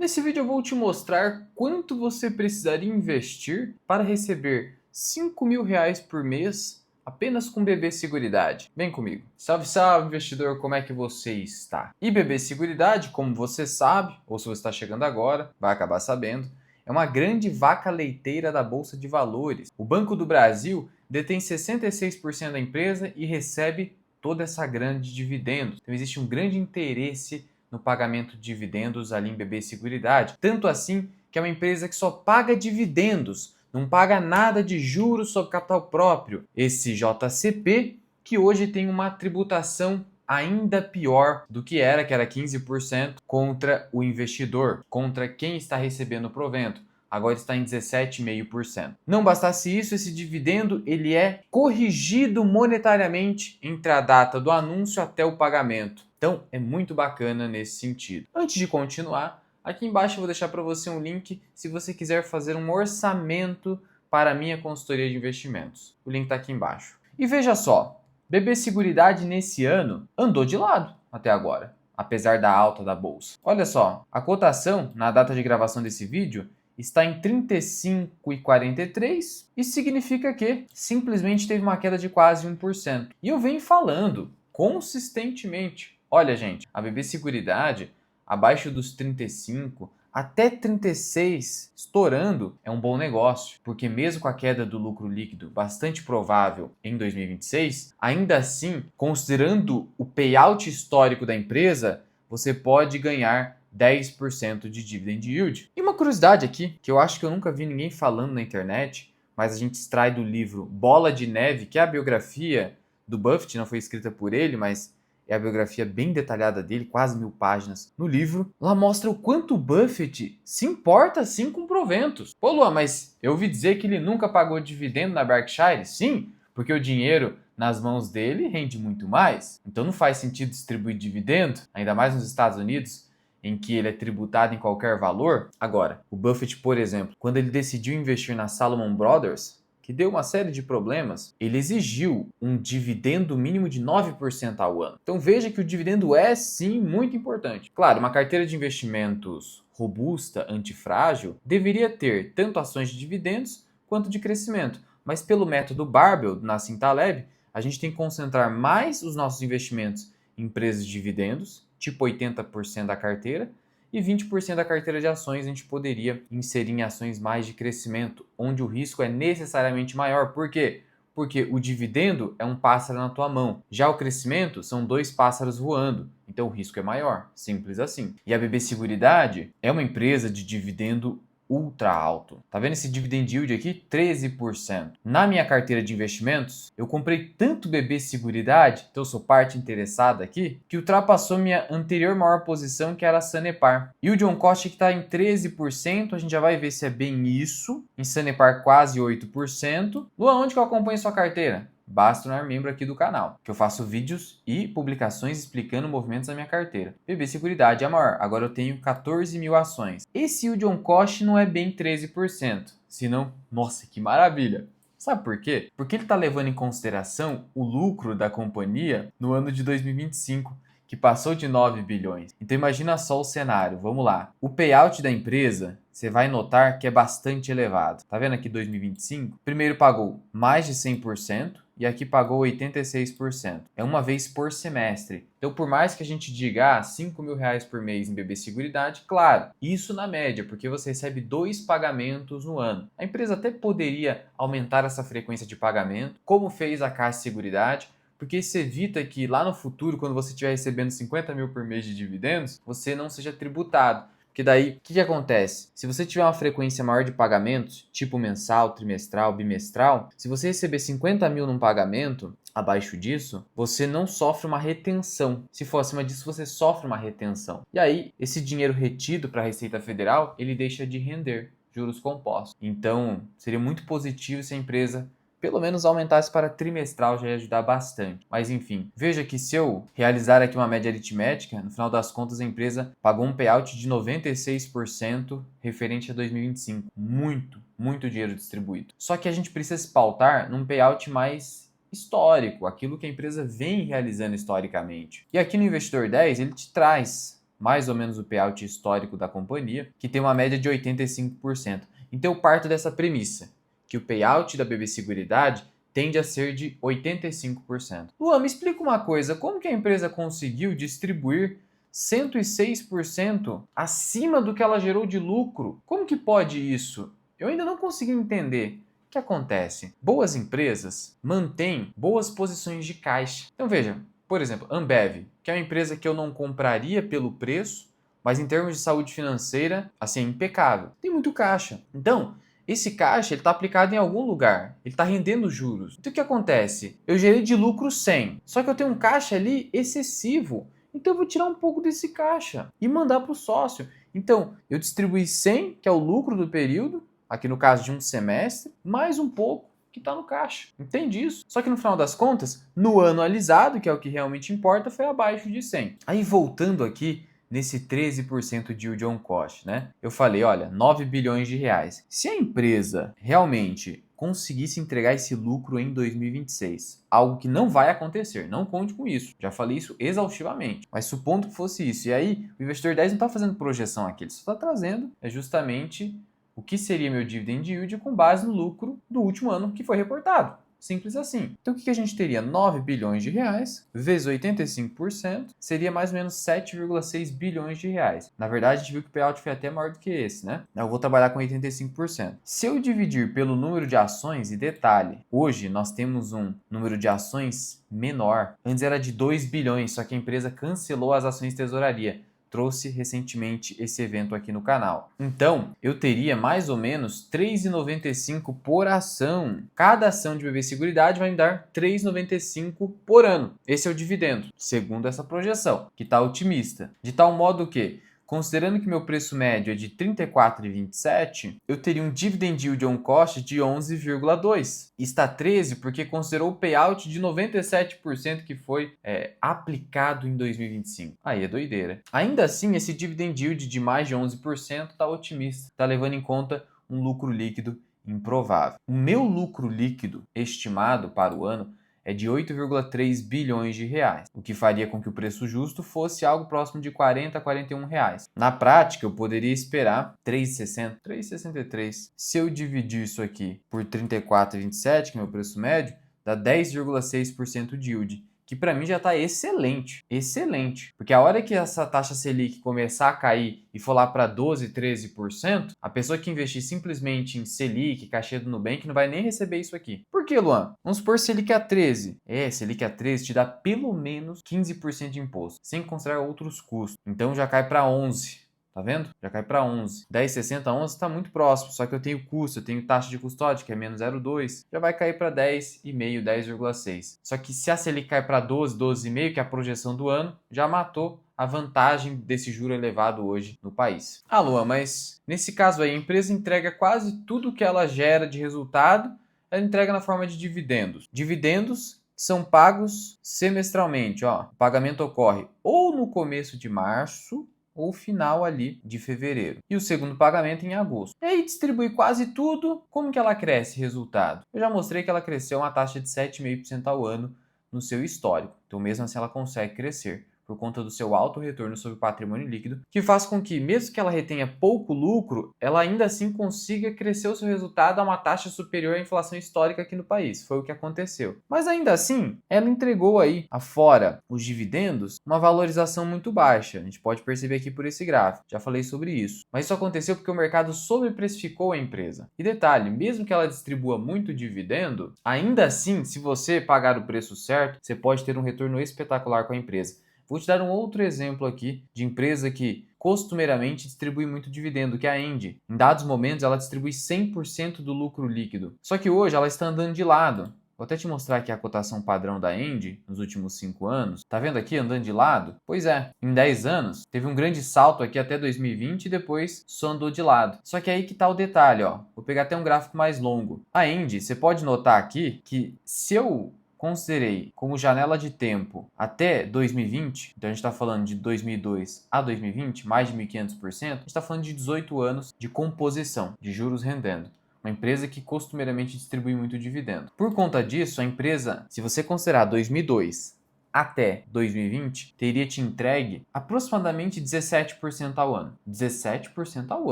Nesse vídeo eu vou te mostrar quanto você precisaria investir para receber R$ 5.000 por mês apenas com BB Seguridade. Vem comigo. Salve, salve, investidor, como é que você está? E BB Seguridade, como você sabe, ou se você está chegando agora, vai acabar sabendo, é uma grande vaca leiteira da Bolsa de Valores. O Banco do Brasil detém 66% da empresa e recebe toda essa grande dividendos. Então existe um grande interesse no pagamento de dividendos ali em BB Seguridade. Tanto assim que é uma empresa que só paga dividendos, não paga nada de juros sobre capital próprio. Esse JCP, que hoje tem uma tributação ainda pior do que era 15% contra o investidor, contra quem está recebendo o provento. Agora está em 17,5%. Não bastasse isso, esse dividendo ele é corrigido monetariamente entre a data do anúncio até o pagamento. Então é muito bacana nesse sentido. Antes de continuar, aqui embaixo eu vou deixar para você um link se você quiser fazer um orçamento para a minha consultoria de investimentos. O link está aqui embaixo. E veja só, BB Seguridade nesse ano andou de lado até agora, apesar da alta da bolsa. Olha só, a cotação na data de gravação desse vídeo está em 35,43 e significa que simplesmente teve uma queda de quase 1%. E eu venho falando consistentemente. Olha, gente, a BB Seguridade abaixo dos 35 até 36 estourando é um bom negócio, porque mesmo com a queda do lucro líquido bastante provável em 2026, ainda assim, considerando o payout histórico da empresa, você pode ganhar 10% de dividend yield. E uma curiosidade aqui, que eu acho que eu nunca vi ninguém falando na internet, mas a gente extrai do livro Bola de Neve, que é a biografia do Buffett, não foi escrita por ele, mas é a biografia bem detalhada dele, quase 1.000 páginas no livro. Lá mostra o quanto o Buffett se importa assim com proventos. Pô, Luan, mas eu ouvi dizer que ele nunca pagou dividendo na Berkshire? Sim, porque o dinheiro nas mãos dele rende muito mais. Então não faz sentido distribuir dividendo, ainda mais nos Estados Unidos, em que ele é tributado em qualquer valor. Agora, o Buffett, por exemplo, quando ele decidiu investir na Salomon Brothers, que deu uma série de problemas, ele exigiu um dividendo mínimo de 9% ao ano. Então veja que o dividendo é sim muito importante. Claro, uma carteira de investimentos robusta, antifrágil, deveria ter tanto ações de dividendos quanto de crescimento. Mas pelo método Barbell, do Nassim Taleb, a gente tem que concentrar mais os nossos investimentos em empresas de dividendos, tipo 80% da carteira, e 20% da carteira de ações a gente poderia inserir em ações mais de crescimento, onde o risco é necessariamente maior. Por quê? Porque o dividendo é um pássaro na tua mão. Já o crescimento são dois pássaros voando. Então o risco é maior. Simples assim. E a BB Seguridade é uma empresa de dividendo ultra alto. Tá vendo esse dividend yield aqui? 13%. Na minha carteira de investimentos, eu comprei tanto BB Seguridade, então eu sou parte interessada aqui, que ultrapassou minha anterior maior posição, que era a Sanepar. E o John Costa que está em 13%, a gente já vai ver se é bem isso. Em Sanepar quase 8%. Luan, onde que eu acompanho sua carteira? Basta tornar membro aqui do canal, que eu faço vídeos e publicações explicando movimentos da minha carteira. BB Seguridade é a maior, agora eu tenho 14.000 ações. Esse yield on cost não é bem 13%, senão, nossa, que maravilha! Sabe por quê? Porque ele está levando em consideração o lucro da companhia no ano de 2025, que passou de 9 bilhões. Então imagina só o cenário, vamos lá. O payout da empresa, você vai notar que é bastante elevado. Tá vendo aqui 2025? Primeiro pagou mais de 100%, e aqui pagou 86%. É uma vez por semestre. Então, por mais que a gente diga R$ 5.000 por mês em BB Seguridade, claro, isso na média, porque você recebe 2 pagamentos no ano. A empresa até poderia aumentar essa frequência de pagamento, como fez a Caixa Seguridade, porque isso evita que lá no futuro, quando você estiver recebendo 50 mil por mês de dividendos, você não seja tributado. Porque daí, o que acontece? Se você tiver uma frequência maior de pagamentos, tipo mensal, trimestral, bimestral, se você receber 50 mil num pagamento, abaixo disso, você não sofre uma retenção. Se for acima disso, você sofre uma retenção. E aí, esse dinheiro retido para a Receita Federal, ele deixa de render juros compostos. Então, seria muito positivo se a empresa pelo menos aumentasse para trimestral, já ia ajudar bastante. Mas enfim, veja que se eu realizar aqui uma média aritmética, no final das contas a empresa pagou um payout de 96% referente a 2025. Muito dinheiro distribuído. Só que a gente precisa se pautar num payout mais histórico, aquilo que a empresa vem realizando historicamente. E aqui no Investidor 10 ele te traz mais ou menos o payout histórico da companhia, que tem uma média de 85%. Então eu parto dessa premissa, que o payout da BB Seguridade tende a ser de 85%. Luan, me explica uma coisa, como que a empresa conseguiu distribuir 106% acima do que ela gerou de lucro? Como que pode isso? Eu ainda não consegui entender. O que acontece? Boas empresas mantêm boas posições de caixa. Então veja, por exemplo, Ambev, que é uma empresa que eu não compraria pelo preço, mas em termos de saúde financeira, assim, é impecável. Tem muito caixa. Então, esse caixa está aplicado em algum lugar, ele está rendendo juros. Então o que acontece? Eu gerei de lucro 100, só que eu tenho um caixa ali excessivo. Então eu vou tirar um pouco desse caixa e mandar para o sócio. Então eu distribuí 100, que é o lucro do período, aqui no caso de um semestre, mais um pouco que está no caixa. Entende isso? Só que no final das contas, no anualizado, que é o que realmente importa, foi abaixo de 100. Aí voltando aqui nesse 13% de yield on cost, né? Eu falei, olha, 9 bilhões de reais. Se a empresa realmente conseguisse entregar esse lucro em 2026, algo que não vai acontecer, não conte com isso. Já falei isso exaustivamente, mas supondo que fosse isso. E aí, o investidor 10 não está fazendo projeção aqui, ele só está trazendo justamente o que seria meu dividend yield com base no lucro do último ano que foi reportado. Simples assim. Então o que a gente teria? 9 bilhões de reais vezes 85% seria mais ou menos 7,6 bilhões de reais. Na verdade, a gente viu que o payout foi até maior do que esse, né? Eu vou trabalhar com 85%. Se eu dividir pelo número de ações, e detalhe, hoje nós temos um número de ações menor. Antes era de 2 bilhões, só que a empresa cancelou as ações de tesouraria. Trouxe recentemente esse evento aqui no canal. Então, eu teria mais ou menos R$ 3,95 por ação. Cada ação de BB Seguridade vai me dar R$ 3,95 por ano. Esse é o dividendo, segundo essa projeção, que está otimista. De tal modo que, considerando que meu preço médio é de R$ 34,27, eu teria um dividend yield on cost de 11,2. Está 13 porque considerou o payout de 97% que foi aplicado em 2025. Aí é doideira. Ainda assim, esse dividend yield de mais de 11% está otimista, está levando em conta um lucro líquido improvável. O meu lucro líquido estimado para o ano é de 8,3 bilhões de reais, o que faria com que o preço justo fosse algo próximo de 40 a 41 reais. Na prática, eu poderia esperar 3,60, 3,63. Se eu dividir isso aqui por 34,27, que é meu preço médio, dá 10,6% de yield, que para mim já está excelente, excelente. Porque a hora que essa taxa Selic começar a cair e for lá para 12, 13%, a pessoa que investir simplesmente em Selic, caixa do Nubank, não vai nem receber isso aqui. Por que, Luan? Vamos supor Selic a 13. Selic a 13 te dá pelo menos 15% de imposto, sem considerar outros custos. Então já cai para 11. Tá vendo? Já cai para 11. 10,60 a 11 está muito próximo, só que eu tenho custo, eu tenho taxa de custódia, que é menos 0,2, já vai cair para 10,5, 10,6. Só que se a Selic cai para 12, 12,5, que é a projeção do ano, já matou a vantagem desse juro elevado hoje no país. Ah, Luan, mas nesse caso aí, a empresa entrega quase tudo que ela gera de resultado, ela entrega na forma de dividendos. Dividendos são pagos semestralmente, ó. O pagamento ocorre ou no começo de março, ou final ali de fevereiro. E o segundo pagamento em agosto. E aí distribui quase tudo. Como que ela cresce resultado? Eu já mostrei que ela cresceu uma taxa de 7,5% ao ano no seu histórico. Então mesmo assim ela consegue crescer por conta do seu alto retorno sobre o patrimônio líquido, que faz com que, mesmo que ela retenha pouco lucro, ela ainda assim consiga crescer o seu resultado a uma taxa superior à inflação histórica aqui no país. Foi o que aconteceu. Mas ainda assim, ela entregou aí, afora os dividendos, uma valorização muito baixa. A gente pode perceber aqui por esse gráfico. Já falei sobre isso. Mas isso aconteceu porque o mercado sobreprecificou a empresa. E detalhe, mesmo que ela distribua muito dividendo, ainda assim, se você pagar o preço certo, você pode ter um retorno espetacular com a empresa. Vou te dar um outro exemplo aqui de empresa que costumeiramente distribui muito dividendo, que é a Engie. Em dados momentos, ela distribui 100% do lucro líquido. Só que hoje ela está andando de lado. Vou até te mostrar aqui a cotação padrão da Engie nos últimos 5 anos. Tá vendo aqui andando de lado? Pois é, em 10 anos teve um grande salto aqui até 2020 e depois só andou de lado. Só que aí que tá o detalhe, ó. Vou pegar até um gráfico mais longo. A Engie, você pode notar aqui que se eu considerei como janela de tempo até 2020, então a gente está falando de 2002 a 2020, mais de 1.500%, a gente está falando de 18 anos de composição, de juros rendendo. Uma empresa que costumeiramente distribui muito dividendo. Por conta disso, a empresa, se você considerar 2002 até 2020 teria te entregue aproximadamente 17% ao ano. 17% ao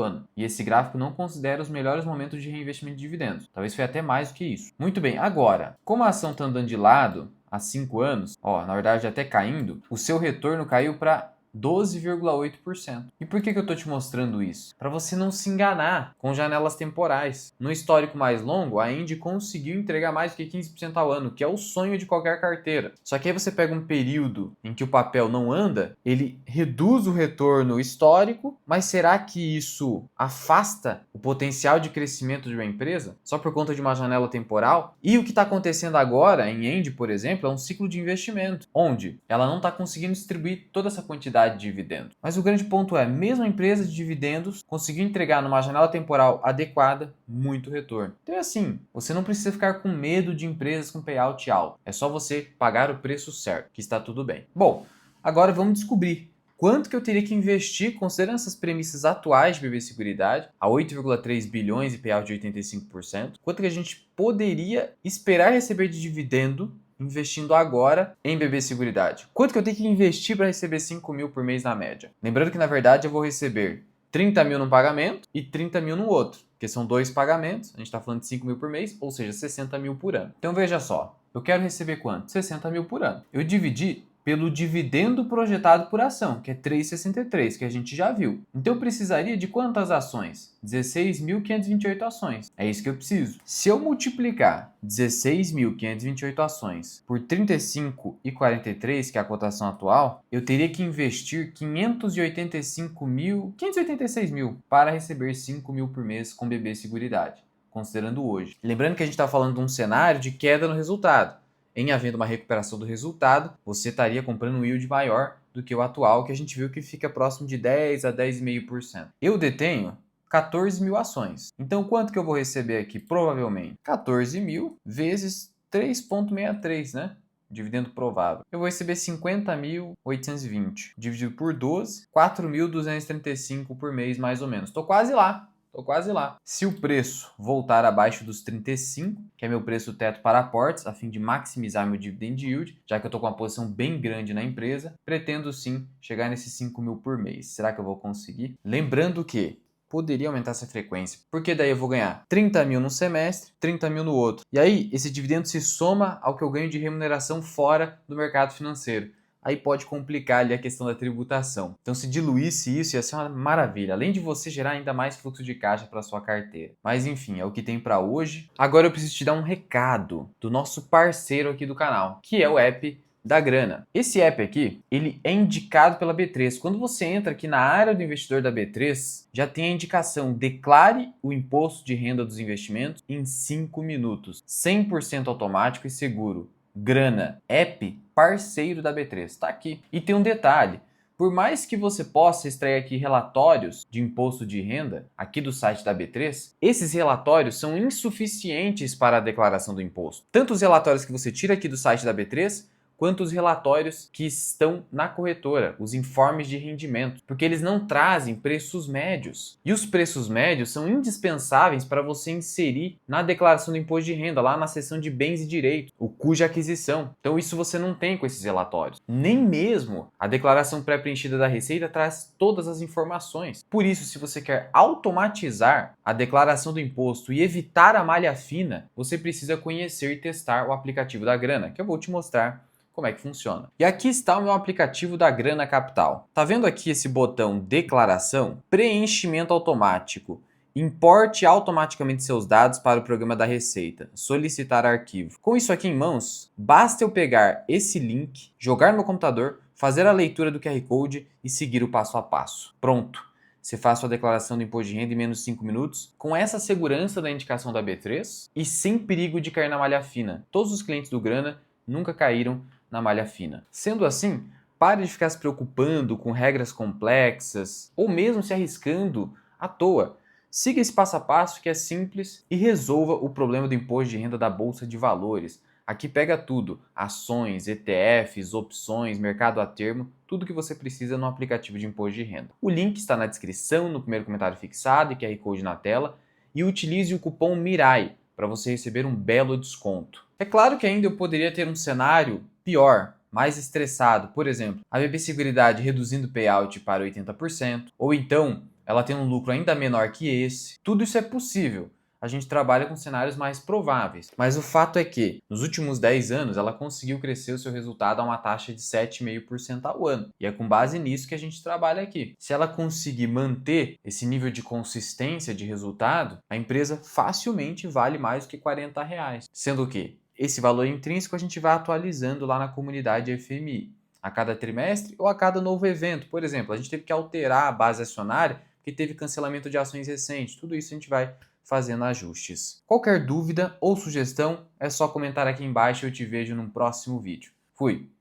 ano. E esse gráfico não considera os melhores momentos de reinvestimento de dividendos. Talvez foi até mais do que isso. Muito bem, agora, como a ação está andando de lado há 5 anos, na verdade até caindo, o seu retorno caiu para 12,8%. E por que eu estou te mostrando isso? Para você não se enganar com janelas temporais. No histórico mais longo, a Indy conseguiu entregar mais do que 15% ao ano, que é o sonho de qualquer carteira. Só que aí você pega um período em que o papel não anda, ele reduz o retorno histórico, mas será que isso afasta o potencial de crescimento de uma empresa só por conta de uma janela temporal? E o que está acontecendo agora em Indy, por exemplo, é um ciclo de investimento, onde ela não está conseguindo distribuir toda essa quantidade de dividendos. Mas o grande ponto é, mesmo a empresa de dividendos conseguiu entregar numa janela temporal adequada muito retorno. Então é assim, você não precisa ficar com medo de empresas com payout alto. É só você pagar o preço certo, que está tudo bem. Bom, agora vamos descobrir quanto que eu teria que investir considerando essas premissas atuais de BB Seguridade, a 8,3 bilhões e payout de 85%, quanto que a gente poderia esperar receber de dividendo investindo agora em BB Seguridade. Quanto que eu tenho que investir para receber 5 mil por mês na média? Lembrando que na verdade eu vou receber 30 mil num pagamento e 30 mil no outro, porque são 2 pagamentos, a gente está falando de 5 mil por mês, ou seja, 60 mil por ano. Então veja só, eu quero receber quanto? 60 mil por ano. Eu dividi pelo dividendo projetado por ação, que é 3,63, que a gente já viu. Então eu precisaria de quantas ações? 16.528 ações. É isso que eu preciso. Se eu multiplicar 16.528 ações por 35,43, que é a cotação atual, eu teria que investir 586 mil para receber 5 mil por mês com BB Seguridade, considerando hoje. Lembrando que a gente está falando de um cenário de queda no resultado. Em havendo uma recuperação do resultado, você estaria comprando um yield maior do que o atual, que a gente viu que fica próximo de 10 a 10,5%. Eu detenho 14 mil ações. Então, quanto que eu vou receber aqui? Provavelmente 14 mil vezes 3,63, né? Dividendo provável. Eu vou receber 50.820. Dividido por 12, 4.235 por mês, mais ou menos. Estou quase lá. Tô quase lá. Se o preço voltar abaixo dos 35, que é meu preço teto para aportes, a fim de maximizar meu dividend yield, já que eu tô com uma posição bem grande na empresa, pretendo sim chegar nesses 5 mil por mês. Será que eu vou conseguir? Lembrando que poderia aumentar essa frequência, porque daí eu vou ganhar 30 mil no semestre, 30 mil no outro. E aí, esse dividendo se soma ao que eu ganho de remuneração fora do mercado financeiro. Aí pode complicar ali a questão da tributação. Então, se diluísse isso, ia ser uma maravilha. Além de você gerar ainda mais fluxo de caixa para sua carteira. Mas enfim, é o que tem para hoje. Agora eu preciso te dar um recado do nosso parceiro aqui do canal, que é o app da Grana. Esse app aqui, ele é indicado pela B3. Quando você entra aqui na área do investidor da B3, já tem a indicação: declare o imposto de renda dos investimentos em 5 minutos. 100% automático e seguro. Grana, app parceiro da B3, está aqui. E tem um detalhe: por mais que você possa extrair aqui relatórios de imposto de renda aqui do site da B3, esses relatórios são insuficientes para a declaração do imposto. Tanto os relatórios que você tira aqui do site da B3, quanto os relatórios que estão na corretora, os informes de rendimento, porque eles não trazem preços médios. E os preços médios são indispensáveis para você inserir na declaração do imposto de renda, lá na seção de bens e direitos, o cuja aquisição. Então isso você não tem com esses relatórios. Nem mesmo a declaração pré-preenchida da Receita traz todas as informações. Por isso, se você quer automatizar a declaração do imposto e evitar a malha fina, você precisa conhecer e testar o aplicativo da Grana, que eu vou te mostrar como é que funciona. E aqui está o meu aplicativo da Grana Capital. Tá vendo aqui esse botão declaração? Preenchimento automático. Importe automaticamente seus dados para o programa da Receita. Solicitar arquivo. Com isso aqui em mãos, basta eu pegar esse link, jogar no meu computador, fazer a leitura do QR Code e seguir o passo a passo. Pronto! Você faz sua declaração do imposto de renda em menos de 5 minutos, com essa segurança da indicação da B3 e sem perigo de cair na malha fina. Todos os clientes do Grana nunca caíram na malha fina. Sendo assim, pare de ficar se preocupando com regras complexas ou mesmo se arriscando à toa. Siga esse passo a passo que é simples e resolva o problema do imposto de renda da Bolsa de Valores. Aqui pega tudo: ações, ETFs, opções, mercado a termo, tudo que você precisa no aplicativo de imposto de renda. O link está na descrição, no primeiro comentário fixado e QR Code na tela, e utilize o cupom MIRAI para você receber um belo desconto. É claro que ainda eu poderia ter um cenário pior, mais estressado, por exemplo, a BB Seguridade reduzindo o payout para 80%, ou então ela tem um lucro ainda menor que esse. Tudo isso é possível. A gente trabalha com cenários mais prováveis. Mas o fato é que, nos últimos 10 anos, ela conseguiu crescer o seu resultado a uma taxa de 7,5% ao ano. E é com base nisso que a gente trabalha aqui. Se ela conseguir manter esse nível de consistência de resultado, a empresa facilmente vale mais do que R$ 40. Sendo que esse valor intrínseco a gente vai atualizando lá na comunidade FMI. A cada trimestre ou a cada novo evento. Por exemplo, a gente teve que alterar a base acionária porque teve cancelamento de ações recentes. Tudo isso a gente vai fazendo ajustes. Qualquer dúvida ou sugestão é só comentar aqui embaixo e eu te vejo num próximo vídeo. Fui!